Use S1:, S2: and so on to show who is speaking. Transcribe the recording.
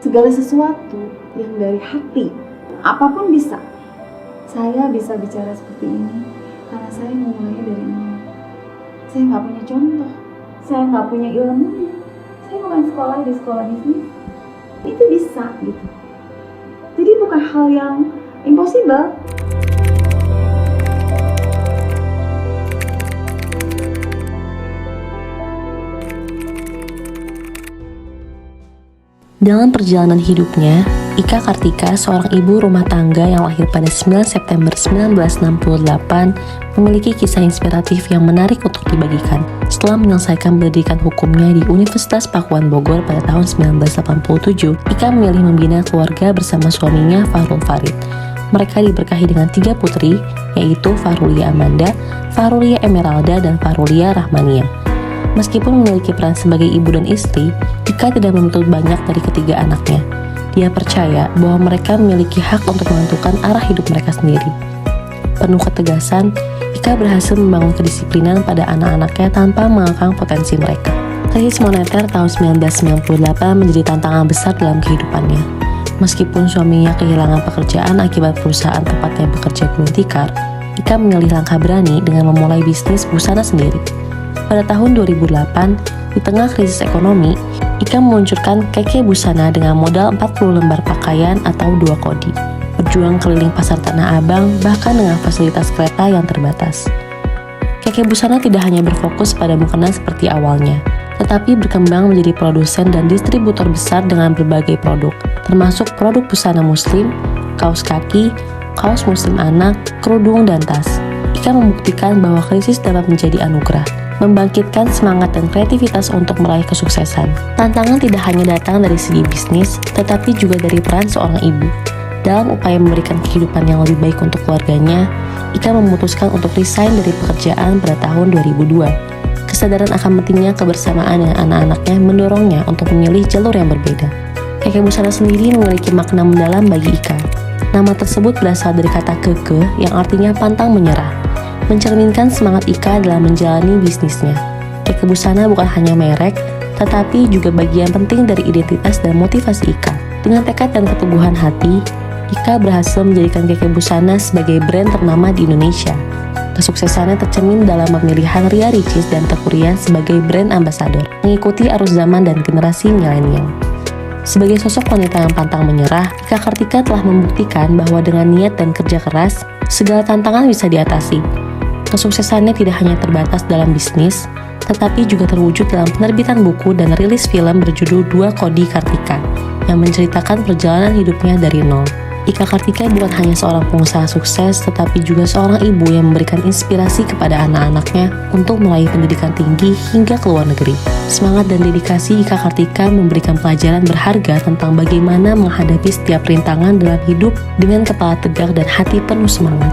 S1: segala sesuatu yang dari hati, apapun bisa. Saya bisa bicara seperti ini karena saya memulainya dari nol. Saya nggak punya contoh, saya nggak punya ilmu, saya bukan sekolah di sekolah bisnis. Itu bisa gitu. Jadi bukan hal yang impossible.
S2: Dalam perjalanan hidupnya, Ika Kartika, seorang ibu rumah tangga yang lahir pada 9 September 1968, memiliki kisah inspiratif yang menarik untuk dibagikan. Setelah menyelesaikan pendidikan hukumnya di Universitas Pakuan Bogor pada tahun 1987, Ika memilih membina keluarga bersama suaminya Fahrul Farid. Mereka diberkahi dengan 3 putri, yaitu Fahrulia Amanda, Fahrulia Emeralda, dan Fahrulia Rahmania. Meskipun memiliki peran sebagai ibu dan istri, Ika tidak menuntut banyak dari ketiga anaknya. Dia percaya bahwa mereka memiliki hak untuk menentukan arah hidup mereka sendiri. Penuh ketegasan, Ika berhasil membangun kedisiplinan pada anak-anaknya tanpa mengekang potensi mereka. Krisis moneter tahun 1998 menjadi tantangan besar dalam kehidupannya. Meskipun suaminya kehilangan pekerjaan akibat perusahaan tempatnya bekerja gulung tikar, Ika memilih langkah berani dengan memulai bisnis busana sendiri. Pada tahun 2008, di tengah krisis ekonomi, Ika meluncurkan Keke Busana dengan modal 40 lembar pakaian atau 2 kodi, berjuang keliling pasar Tanah Abang bahkan dengan fasilitas kereta yang terbatas. Keke Busana tidak hanya berfokus pada mukena seperti awalnya, tetapi berkembang menjadi produsen dan distributor besar dengan berbagai produk, termasuk produk busana muslim, kaos kaki, kaos muslim anak, kerudung, dan tas. Ika membuktikan bahwa krisis dapat menjadi anugerah, membangkitkan semangat dan kreativitas untuk meraih kesuksesan. Tantangan tidak hanya datang dari segi bisnis, tetapi juga dari peran seorang ibu. Dalam upaya memberikan kehidupan yang lebih baik untuk keluarganya, Ika memutuskan untuk resign dari pekerjaan pada tahun 2002. Kesadaran akan pentingnya kebersamaan dengan anak-anaknya mendorongnya untuk memilih jalur yang berbeda. Keke Busana sendiri memiliki makna mendalam bagi Ika. Nama tersebut berasal dari kata keke yang artinya pantang menyerah, mencerminkan semangat Ika dalam menjalani bisnisnya. Keke Busana bukan hanya merek, tetapi juga bagian penting dari identitas dan motivasi Ika. Dengan tekad dan keteguhan hati, Ika berhasil menjadikan Keke Busana sebagai brand ternama di Indonesia. Kesuksesannya tercermin dalam pemilihan Ria Ricis dan Teuku Ryan sebagai brand ambassador, mengikuti arus zaman dan generasi milenial. Sebagai sosok wanita yang pantang menyerah, Ika Kartika telah membuktikan bahwa dengan niat dan kerja keras, segala tantangan bisa diatasi. Kesuksesannya tidak hanya terbatas dalam bisnis, tetapi juga terwujud dalam penerbitan buku dan rilis film berjudul 2 Kodi Kartika yang menceritakan perjalanan hidupnya dari nol. Ika Kartika bukan hanya seorang pengusaha sukses, tetapi juga seorang ibu yang memberikan inspirasi kepada anak-anaknya untuk meraih pendidikan tinggi hingga ke luar negeri. Semangat dan dedikasi Ika Kartika memberikan pelajaran berharga tentang bagaimana menghadapi setiap rintangan dalam hidup dengan kepala tegak dan hati penuh semangat.